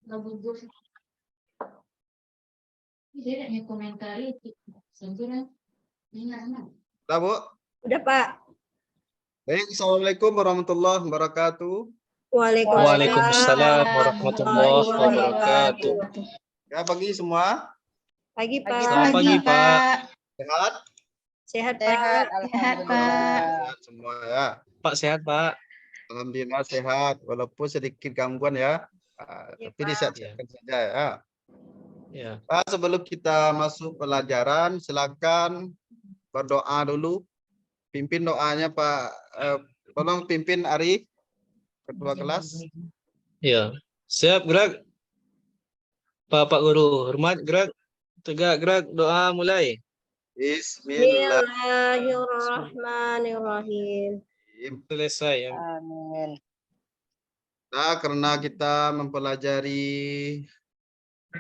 Udah, Bu? Udah, Pak. Baik, Assalamualaikum warahmatullahi wabarakatuh. Waalaikumsalam warahmatullahi wabarakatuh. Ya, pagi semua. Pagi, Pak. Selamat pagi, Pak. Sehat? Sehat, Pak. Sehat, Pak. Sehat semua ya. Pak sehat, Pak. Alhamdulillah sehat, walaupun sedikit gangguan ya. Ya, Tapi Pak. disehatkan saja ya. Ya. Pak, sebelum kita masuk pelajaran, silakan berdoa dulu. Pimpin doanya, Pak. Tolong pimpin Ari, ketua kelas. Ya. Siap, gerak. Pak Guru, hormat, gerak. Tegak, gerak, doa mulai. Bismillahirrahmanirrahim. Selesai. Amin. Nah, karena kita mempelajari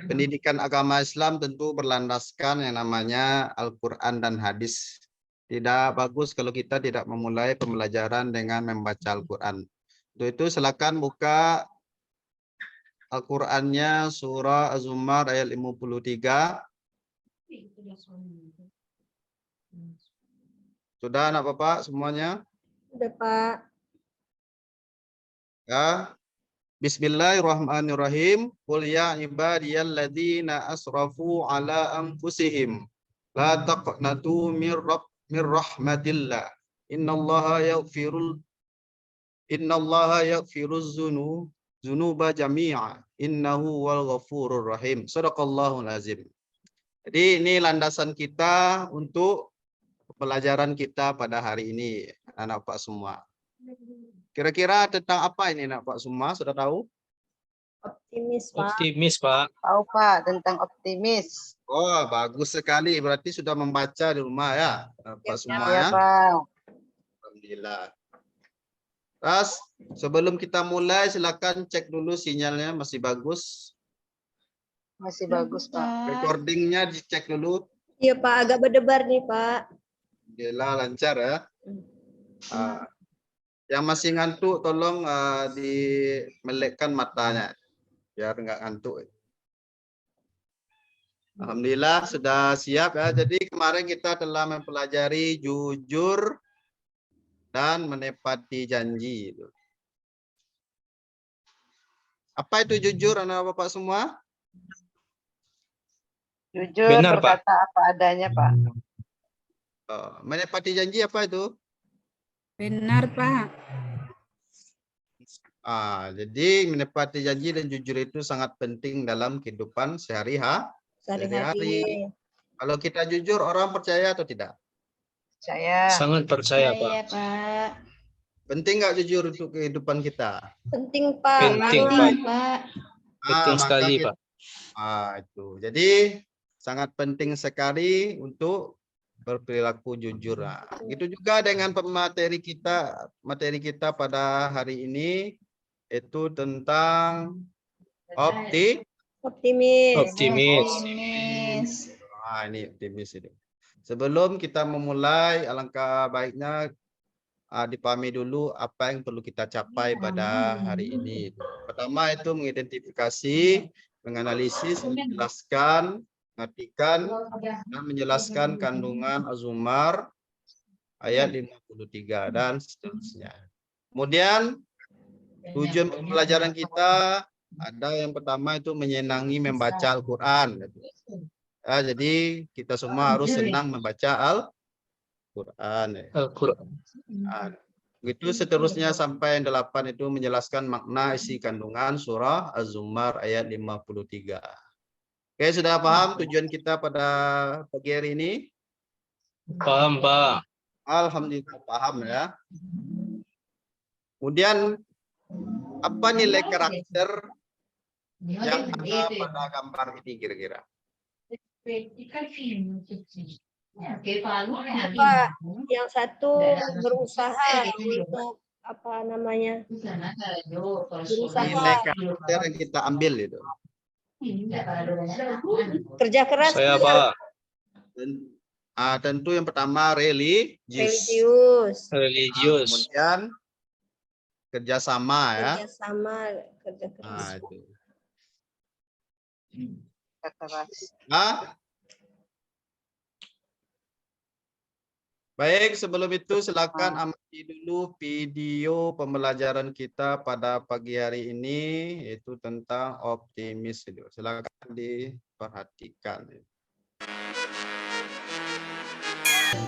pendidikan agama Islam tentu berlandaskan yang namanya Al-Quran dan hadis. Tidak bagus kalau kita tidak memulai pembelajaran dengan membaca Al-Quran. Untuk itu silakan buka Al-Qurannya surah Az-Zumar ayat 53. Sudah anak Bapak semuanya? Udah, Pak. Ya. Bismillahirrahmanirrahim. Qul ya ibadiyalladzina asrafu ala anfusihim la taqnatu mir rahmatillah. Innallaha yaghfiruz dzunuba jami'a. Innahu wal ghafurur rahim. Shadaqallahul azim. Jadi ini landasan kita untuk pelajaran kita pada hari ini, anak Pak semua. Kira-kira tentang apa ini, anak Pak semua? Sudah tahu? Optimis, Pak. Optimis, Pak. Tahu, Pak, tentang optimis. Oh, bagus sekali. Berarti sudah membaca di rumah ya, Pak semua Ya, ya. Pak. Alhamdulillah. Terus, sebelum kita mulai, silakan cek dulu sinyalnya masih bagus. Masih bagus, Pak. Recordingnya dicek dulu. Iya, Pak. Agak berdebar nih, Pak. Alhamdulillah lancar ya. Yang masih ngantuk, tolong dimelekkan matanya, biar nggak ngantuk. Alhamdulillah sudah siap ya. Jadi kemarin kita telah mempelajari jujur dan menepati janji. Apa itu jujur, anak Bapak semua? Jujur Benar, Pak. berkata apa adanya, Pak. Menepati janji apa itu? Benar, Pak. Jadi menepati janji dan jujur itu sangat penting dalam kehidupan sehari-hari. Kalau kita jujur, orang percaya atau tidak? Saya Sangat percaya, Pak. Pak. Penting nggak jujur untuk kehidupan kita? Penting, Pak. Penting, Banget. Pak. Betul maka sekali, kita- Pak. Itu. Jadi sangat penting sekali untuk berperilaku jujur. Itu juga dengan materi kita pada hari ini itu tentang Optimis. Optimis. Ini optimis itu. Sebelum kita memulai, alangkah baiknya dipahami dulu apa yang perlu kita capai pada hari ini. Pertama itu mengidentifikasi, menganalisis, menjelaskan, mengartikan, dan menjelaskan kandungan Az-Zumar ayat 53 dan seterusnya. Kemudian tujuan pembelajaran kita ada yang pertama itu menyenangi membaca Al-Quran. Jadi kita semua harus senang membaca Al-Quran. Begitu seterusnya sampai yang 8 itu menjelaskan makna isi kandungan surah Az-Zumar ayat 53. Oke, sudah paham tujuan kita pada pagi hari ini? Paham, Pak. Alhamdulillah paham ya. Kemudian apa nilai karakter yang ada pada gambar ini kira-kira? Pak, yang satu berusaha untuk apa namanya? Berusaha. Nilai karakter yang kita ambil itu. Kerja keras. Saya, Pak. Tentu yang pertama religius. Religius. Kemudian kerjasama ya. Kerjasama, kerja keras. Itu. Kerja keras. Hah? Baik, sebelum itu silakan amati dulu video pembelajaran kita pada pagi hari ini, yaitu tentang optimis. Silakan diperhatikan.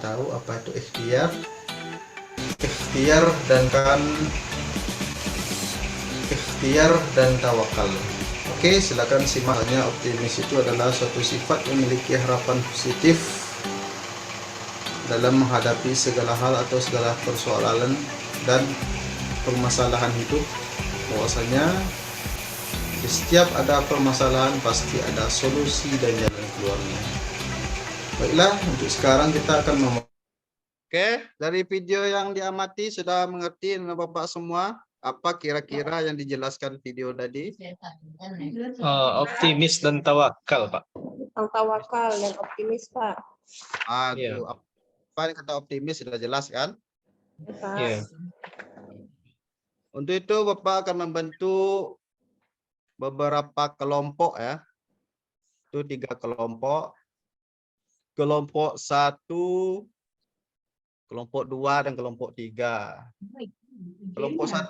Tahu apa itu ikhtiar? Ikhtiar dan tawakal. Oke, silakan simaknya. Optimis itu adalah suatu sifat yang memiliki harapan positif dalam menghadapi segala hal atau segala persoalan dan permasalahan hidup. Bahwasanya di setiap ada permasalahan pasti ada solusi dan jalan keluarnya. Baiklah, untuk sekarang kita akan Oke, dari video yang diamati sudah mengerti Bapak semua apa kira-kira yang dijelaskan video tadi? Optimis dan tawakal, Pak. Tentang tawakal dan optimis, Pak. Iya. Aduh, apa yang kata optimis sudah jelas kan? Ya, Pak. Iya. Untuk itu Bapak akan membentuk beberapa kelompok ya. Itu 3 kelompok. Kelompok 1, kelompok 2 dan kelompok 3. Kelompok 1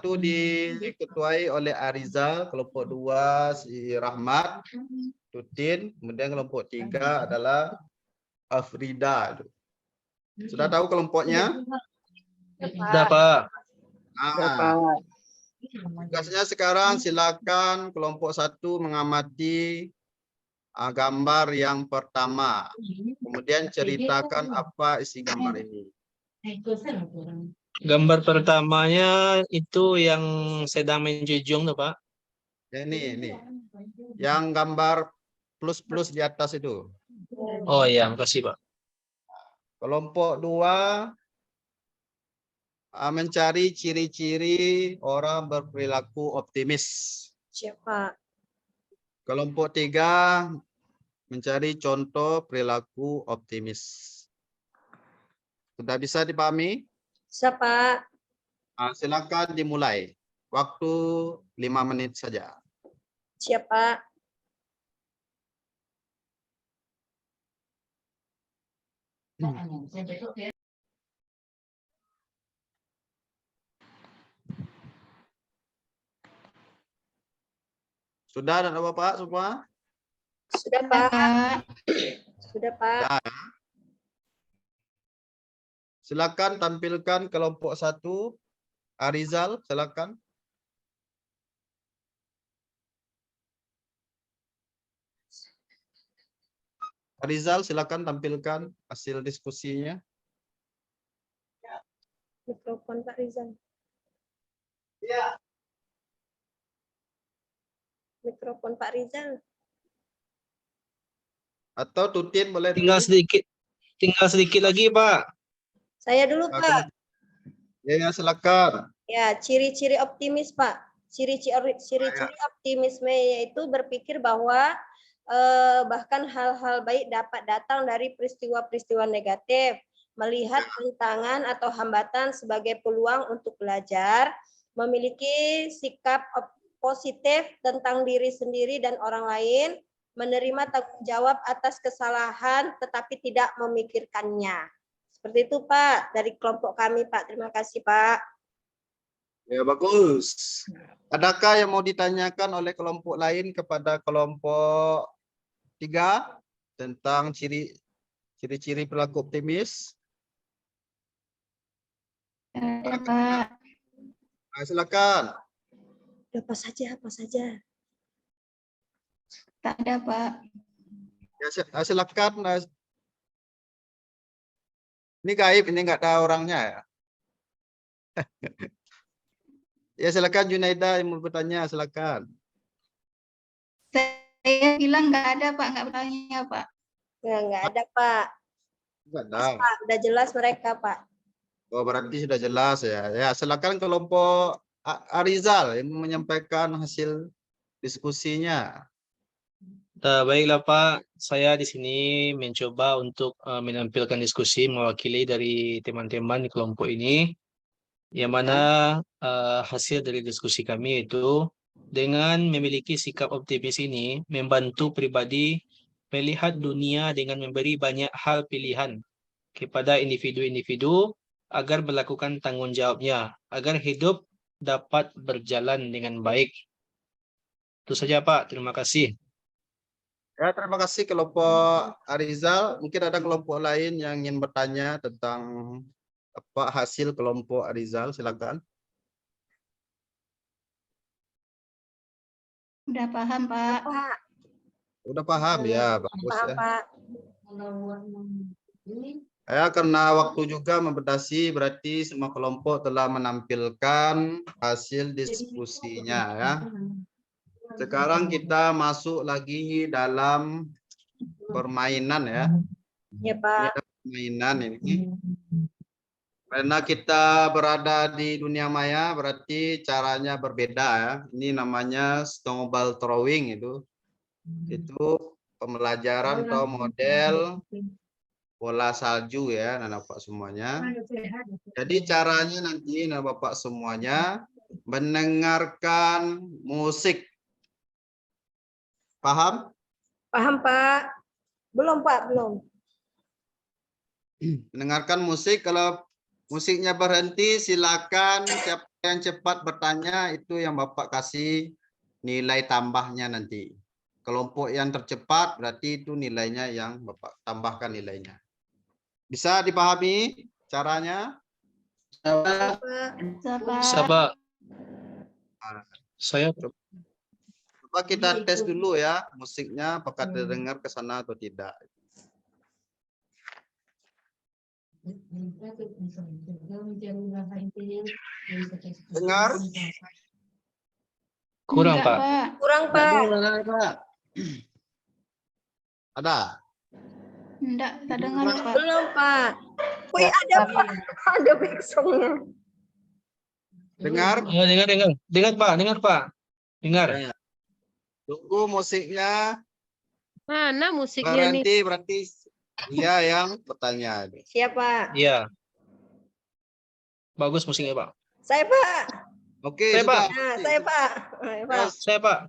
diketuai oleh Arizal, kelompok 2 si Rahmat, Tutin, kemudian kelompok 3 adalah Afrida. Sudah tahu kelompoknya? Sudah, Pak. Nah, tugasnya sekarang silakan kelompok 1 mengamati gambar yang pertama. Kemudian ceritakan apa isi gambar ini. Gambar pertamanya itu yang sedang menjunjung tuh, Pak. Ya, ini. Yang gambar plus-plus di atas itu. Oh iya, makasih, Pak. Kelompok 2 mencari ciri-ciri orang berperilaku optimis. Siapa? Kelompok 3 mencari contoh perilaku optimis. Sudah bisa dipahami? Siapa? Silakan dimulai. Waktu 5 menit saja. Siapa? Sudah dan Bapak semua? Sudah, Pak. Sudah, Pak. Ya. Silakan tampilkan kelompok 1. Arizal, silakan. Arizal, silakan tampilkan hasil diskusinya. Mikrofon Pak Rizal. Ya. Mikrofon Pak Rizal. Atau Tutin boleh Tinggal sedikit lagi, Pak. Saya dulu, Pak. Ya, silakan. Ya, ciri-ciri optimis, Pak. Ciri-ciri optimisme yaitu berpikir bahwa bahkan hal-hal baik dapat datang dari peristiwa-peristiwa negatif, melihat tantangan atau hambatan sebagai peluang untuk belajar, memiliki sikap positif tentang diri sendiri dan orang lain, menerima tanggung jawab atas kesalahan tetapi tidak memikirkannya. Seperti itu, Pak, dari kelompok kami, Pak. Terima kasih, Pak. Ya, bagus. Adakah yang mau ditanyakan oleh kelompok lain kepada kelompok 3 tentang ciri-ciri perilaku optimis? Ada, Pak. Silakan. Apa saja, apa saja. Tak ada, Pak. Ya, silakan. Ini gaib, ini nggak ada orangnya ya. Ya, silakan Junaida yang mau bertanya, silakan. Saya bilang nggak ada, Pak. Nggak bertanya, Pak. Ya, nggak ada, Pak. Nggak ada. Pak, udah jelas mereka, Pak. Oh, berarti sudah jelas ya. Ya, silakan kelompok Arizal yang menyampaikan hasil diskusinya. Baiklah, Pak. Saya di sini mencoba untuk menampilkan diskusi mewakili dari teman-teman di kelompok ini, yang mana hasil dari diskusi kami itu Dengan memiliki sikap optimis ini, membantu pribadi melihat dunia dengan memberi banyak hal pilihan kepada individu-individu agar melakukan tanggung jawabnya, agar hidup dapat berjalan dengan baik. Itu saja Pak, terima kasih. Ya, terima kasih kelompok Arizal. Mungkin ada kelompok lain yang ingin bertanya tentang apa hasil kelompok Arizal, silakan. Udah paham, Pak. Pak. Udah paham ya, bagus Paham, ya. Pak. Ya, karena waktu juga membatasi, berarti semua kelompok telah menampilkan hasil diskusinya ya. Sekarang kita masuk lagi dalam permainan ya. Ya, Ini Pak. ada permainan ini. Karena kita berada di dunia maya, berarti caranya berbeda ya. Ini namanya snowball throwing itu. Itu pembelajaran atau model bola salju ya, anak Bapak semuanya. Jadi caranya nanti anak Bapak semuanya mendengarkan musik. Paham? Paham, Pak. Belum, Pak, belum. Mendengarkan musik, kalau musiknya berhenti silakan siapa yang cepat bertanya itu yang Bapak kasih nilai tambahnya nanti. Kelompok yang tercepat berarti itu nilainya yang Bapak tambahkan nilainya. Bisa dipahami caranya? Pak. Bisa, Pak. Bisa Pak. Saya Coba kita tes dulu ya musiknya apakah terdengar ke sana atau tidak. Dengar? kurang Enggak, Pak. Pak. Kurang, Tidak Pak. dengar, Pak. Ada? Enggak dengar, Pak. Belum, Pak. Wih, ada, Pak. Ada backsongnya. Dengar? Ya, dengar Pak, dengar. Ya. Tunggu musiknya Mana musiknya nih? berhenti, berarti dia yang bertanya. Siapa? Iya. Bagus musiknya Pak. Saya, Pak. Oke, Saya, sudah. Pak. Nah, saya, Pak. Saya, Pak. Yes. Saya Pak.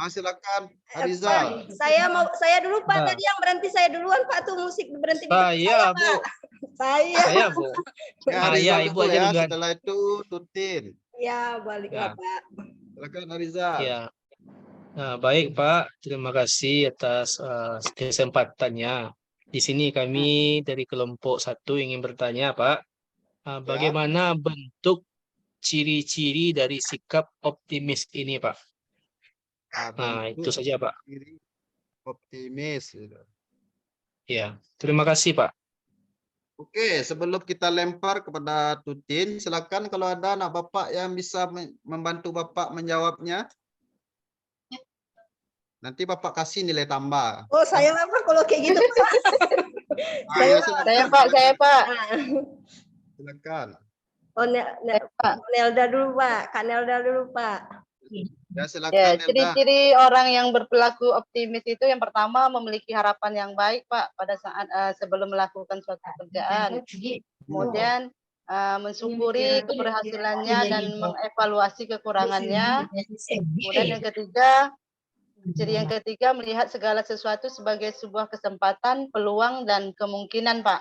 Silakan, Pak, Arizal. saya dulu, Pak. Nah. Tadi yang berhenti saya duluan, Pak. Tuh musik berhenti di depan Saya, Bu. Pak. Saya. Saya, Bu. Ya, Ah, Arizal ya, Ibu dulu aja ya. duluan. Setelah itu Tutin. Ya, baliklah, Ya. Pak. Silakan, Arizal. Ya. Nah, baik Pak, terima kasih atas kesempatannya. Di sini kami dari kelompok 1 ingin bertanya Pak, bagaimana bentuk ciri-ciri dari sikap optimis ini Pak? Nah, itu Bentuk saja Pak. diri optimis. Ya, terima kasih Pak. Oke, sebelum kita lempar kepada Tutin, silakan kalau ada anak Bapak yang bisa membantu Bapak menjawabnya. Nanti Bapak kasih nilai tambah. Oh, saya apa kalau kayak gitu, Pak? Ya, silakan. Saya Pak. Silakan. Oh, Nelda dulu, Pak. Kak Nelda dulu, Pak. Ya, silakan Ya, Nelda. ciri-ciri orang yang berperilaku optimis itu yang pertama memiliki harapan yang baik, Pak, pada saat sebelum melakukan suatu pekerjaan. Kemudian mensyukuri keberhasilannya dan mengevaluasi kekurangannya. Kemudian yang ketiga melihat segala sesuatu sebagai sebuah kesempatan, peluang dan kemungkinan, Pak.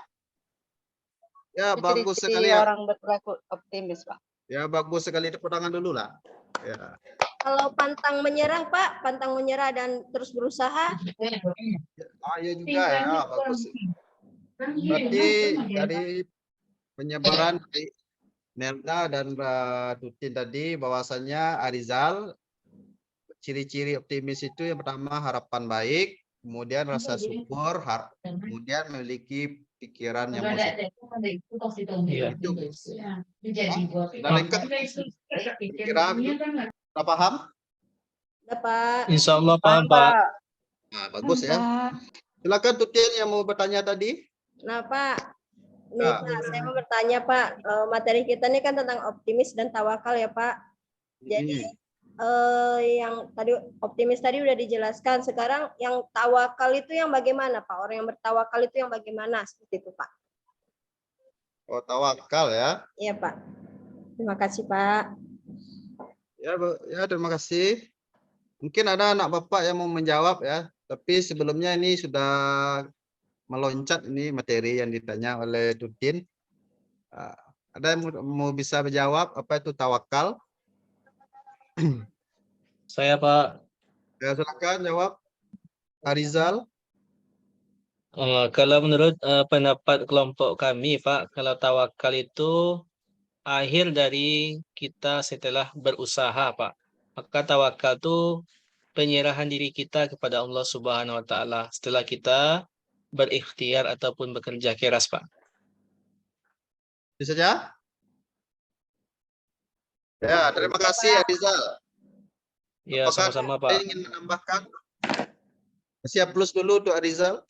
Ya, Itu bagus ciri-ciri sekali ya. orang berperilaku optimis, Pak. Ya, bagus sekali. Tepuk tangan dulu lah. Ya. Kalau pantang menyerah, Pak, pantang menyerah dan terus berusaha. Ya juga ya, bagus. Berarti dari penyebaran dari Nelda dan Tutin tadi bahwasanya Arizal ciri-ciri optimis itu yang pertama harapan baik, kemudian rasa syukur, kemudian memiliki pikiran yang positif. Iya. Sudah lengkap? Kira sudah paham? Udah, Pak. Insya Allah paham Pak. Nah, bagus ya. Pak. Silakan Tutin yang mau bertanya tadi. Nah, Pak. Nih, Ya. Pak, saya mau bertanya, Pak. Materi kita ini kan tentang optimis dan tawakal ya, Pak. Jadi, yang tadi optimis tadi udah dijelaskan. Sekarang yang tawakal itu yang bagaimana, Pak? Orang yang bertawakal itu yang bagaimana? Seperti itu, Pak. Oh, tawakal ya. Iya, Pak. Terima kasih, Pak. Ya, terima kasih. Mungkin ada anak bapak yang mau menjawab ya, tapi sebelumnya ini sudah meloncat ini materi yang ditanya oleh Tutin. Ada yang mau bisa menjawab apa itu tawakal? Saya Pak, Ya, silakan jawab. Arizal. kalau menurut pendapat kelompok kami Pak, kalau tawakal itu akhir dari kita setelah berusaha Pak. Maka tawakal itu penyerahan diri kita kepada Allah Subhanahu wa taala setelah kita berikhtiar ataupun bekerja keras, Pak. Itu saja. Ya, terima kasih Arizal. Ya, Apakah sama-sama, ada Pak. yang ingin menambahkan? Kasih plus dulu untuk Arizal.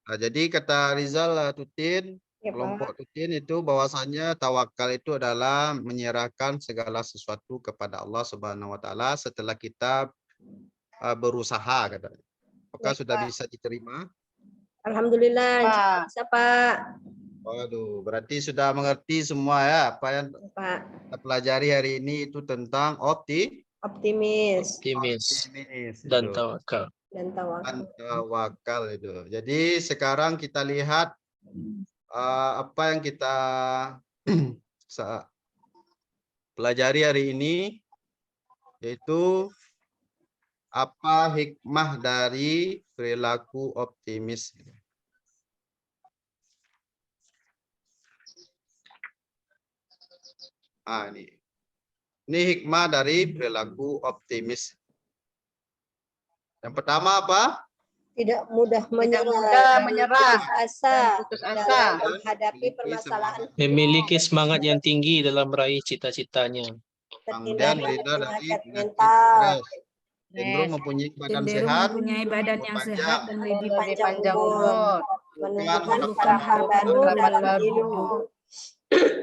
Nah, jadi kata Rizal Tutin, Ya, Pak. kelompok Tutin itu bahwasanya tawakal itu adalah menyerahkan segala sesuatu kepada Allah Subhanahu wa taala setelah kita berusaha katanya. Apakah Ya, sudah Pak. bisa diterima? Alhamdulillah, Pak. bisa Pak. Waduh, berarti sudah mengerti semua ya apa yang Ya, Pak. kita pelajari hari ini itu tentang Optimis Optimis optimis dan itu. tawakal. dan tawakal. Dan tawakal itu. Jadi sekarang kita lihat apa yang kita pelajari hari ini, yaitu apa hikmah dari perilaku optimis. Ini hikmah dari perilaku optimis. Yang pertama apa? Tidak mudah Tidak menyerah, mudah menyerah putus asa dan putus dalam asa. menghadapi permasalahan Memiliki semangat yang tinggi dalam meraih cita-citanya. Kemudian tertindak beda dari penyakit penyakit mental, stres. Cenderung mempunyai badan Cenderung sehat, mempunyai badan yang panjang. sehat dan lebih Lebih panjang umur. menumbuhkan Bukan harapan baru harapan dalam baru. hidup.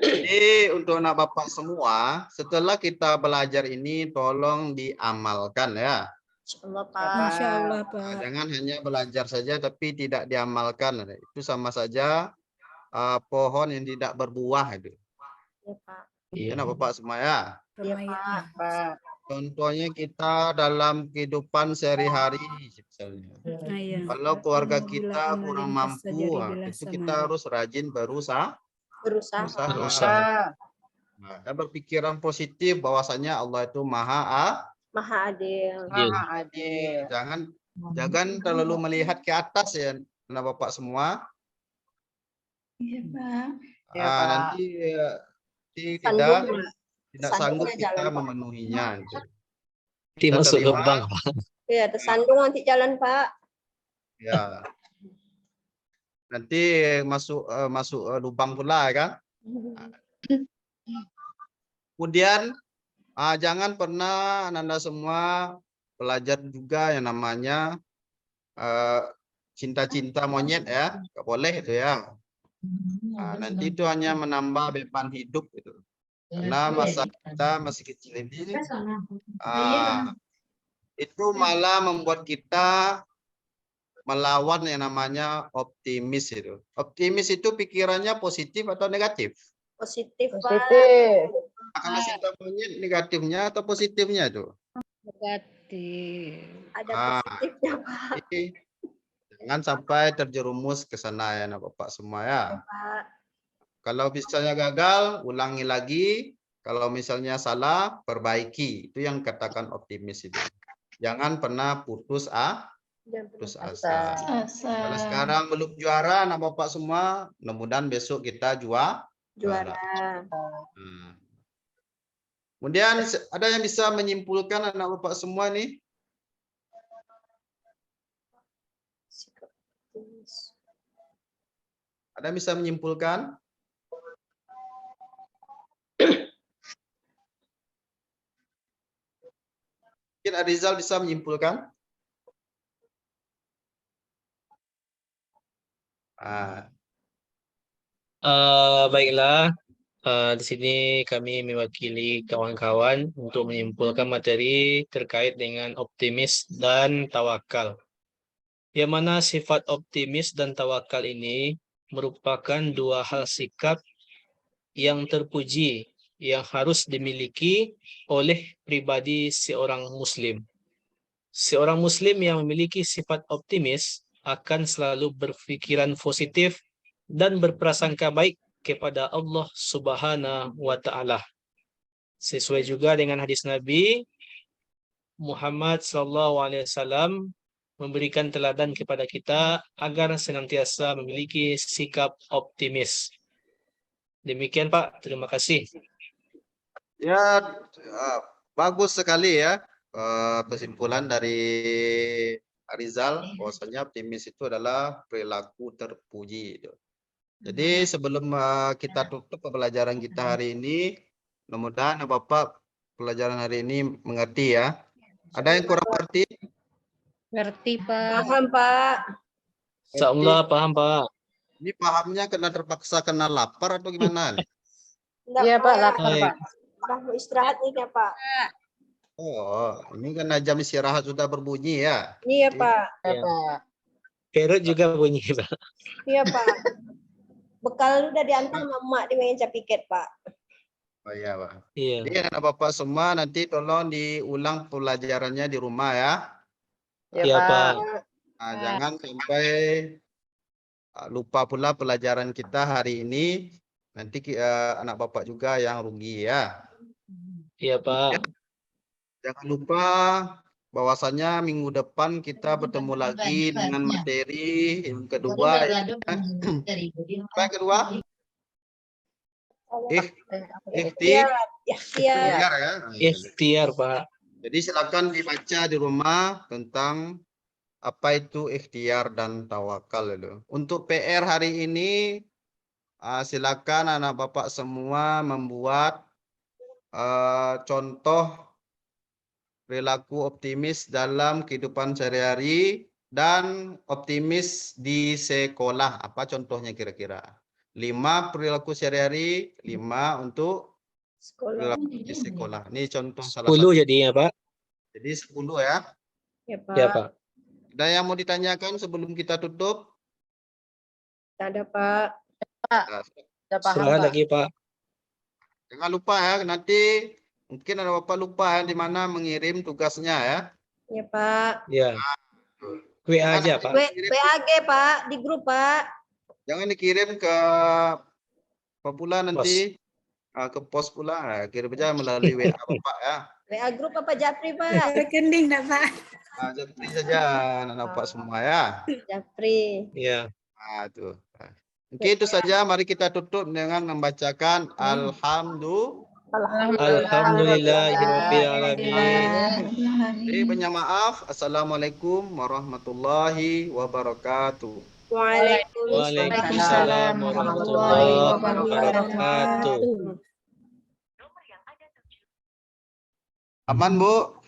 Jadi untuk anak bapak semua, setelah kita belajar ini tolong diamalkan ya. Allah, Ya, Pak. Masya Allah, Nah, Pak. jangan hanya belajar saja tapi tidak diamalkan. Itu sama saja pohon yang tidak berbuah itu. Ya, Pak. Ya, anak bapak semua ya. Ya, Permainan. Pak. Contohnya kita dalam kehidupan sehari-hari misalnya. Nah, iya. Kalau keluarga Bila kita amal kurang lintas mampu, sajari bila itu sama. kita harus rajin berusaha. Berusaha. Berusaha. Nah, dan berpikiran positif bahwasanya Allah itu maha Maha adil. Maha adil. jangan terlalu melihat ke atas ya, anak bapak semua. Iya, Pak. Ya, Pak. Nanti Sandung, tidak Sandungnya sanggup kita jalan, Pak. memenuhinya. Gitu. Nanti Kita masuk terima. lubang. Ya, tersandung nanti jalan, Pak. Ya. Nanti masuk lubang pula kan. Kemudian jangan pernah Anda semua belajar juga yang namanya cinta-cinta monyet ya, nggak boleh itu ya. Nanti itu hanya menambah beban hidup itu. Karena masa kita masih kecil ini itu malah membuat kita melawan yang namanya optimis itu. Optimis itu pikirannya positif atau negatif? Positif, Pak. Positif. Kalau cinta monyet negatifnya atau positifnya itu? Negatif. Ada Ah. positifnya, Pak. Jadi, jangan sampai terjerumus ke sana ya anak bapak semua ya. Pak. Kalau misalnya gagal, ulangi lagi. Kalau misalnya salah, perbaiki. Itu yang katakan optimis itu. Jangan pernah putus asa. Asa. Kalau sekarang belum juara, anak bapak semua, mudah-mudahan besok kita juara. Kemudian ada yang bisa menyimpulkan anak bapak semua nih? Ada yang bisa menyimpulkan? Mungkin Arizal bisa menyimpulkan? Baiklah, di sini kami mewakili kawan-kawan untuk menyimpulkan materi terkait dengan optimis dan tawakal. Yang mana sifat optimis dan tawakal ini merupakan dua hal sikap yang terpuji yang harus dimiliki oleh pribadi seorang muslim. Seorang muslim yang memiliki sifat optimis akan selalu berpikiran positif dan berprasangka baik kepada Allah Subhanahu wa taala. Sesuai juga dengan hadis Nabi Muhammad SAW memberikan teladan kepada kita agar senantiasa memiliki sikap optimis. Demikian Pak, terima kasih. Ya, bagus sekali ya kesimpulan dari Rizal bahwasanya optimis itu adalah perilaku terpuji. Jadi sebelum kita tutup pembelajaran kita hari ini, mudah-mudahan Bapak pelajaran hari ini mengerti ya. Ada yang kurang mengerti? Ngerti, Pak. Paham, Pak. Insyaallah paham Pak. Ini pahamnya karena terpaksa kena lapar atau gimana? Enggak, Iya Pak, lapar Baik. Pak. Mau istirahat nih ya, Pak. Oh, ini karena jam istirahat sudah berbunyi ya. Iya, Pak. Iya Ya. Pak. Perut juga bunyi Pak. Iya, Pak. Bekal udah diantar sama emak di meja piket, Pak. Oh iya, Pak. Iya. Jadi anak Bapak semua nanti tolong diulang pelajarannya di rumah ya. Iya Iya Pak. Pak. Nah, jangan sampai lupa pula pelajaran kita hari ini. Nanti anak Bapak juga yang rugi ya. Iya Pak. Jangan lupa bahwasannya minggu depan kita bertemu lagi dengan materi yang kedua. Apa yang kedua? Ikhtiar Ikhtiar. ya. Ikhtiar Pak. Jadi silakan dibaca di rumah tentang apa itu ikhtiar dan tawakal itu. Untuk PR hari ini silakan anak Bapak semua membuat contoh perilaku optimis dalam kehidupan sehari-hari dan optimis di sekolah. Apa contohnya kira-kira? 5 perilaku sehari-hari, 5 untuk Sekolah. perilaku di sekolah. Ini contoh salah 10 satu. jadinya Pak. Jadi 10 ya. Ya, Pak. Ya Pak. Ada yang mau ditanyakan sebelum kita tutup? Ada, Pak. Nah, Udah paham Silakan Pak. lagi Pak. jangan lupa ya, nanti mungkin ada Bapak lupa ya di mana mengirim tugasnya ya. Ya, Pak. Ya. WA aja Pak. PAG, Pak, di grup, Pak. Jangan dikirim ke apa pula nanti ke pos pula. Nah, kirim aja melalui WA Bapak ya. WA grup apa Japri, Pak? Rekening dah, Pak. Nah, seperti saja anak Bapak semua ya. Japri. Ya. Nah, tuh. Oke, itu saja. Mari kita tutup dengan membacakan Alhamdulillahirabbil alamin. Jadi banyak maaf. Assalamualaikum warahmatullahi wabarakatuh. Waalaikumsalam warahmatullahi wabarakatuh. Aman, Bu?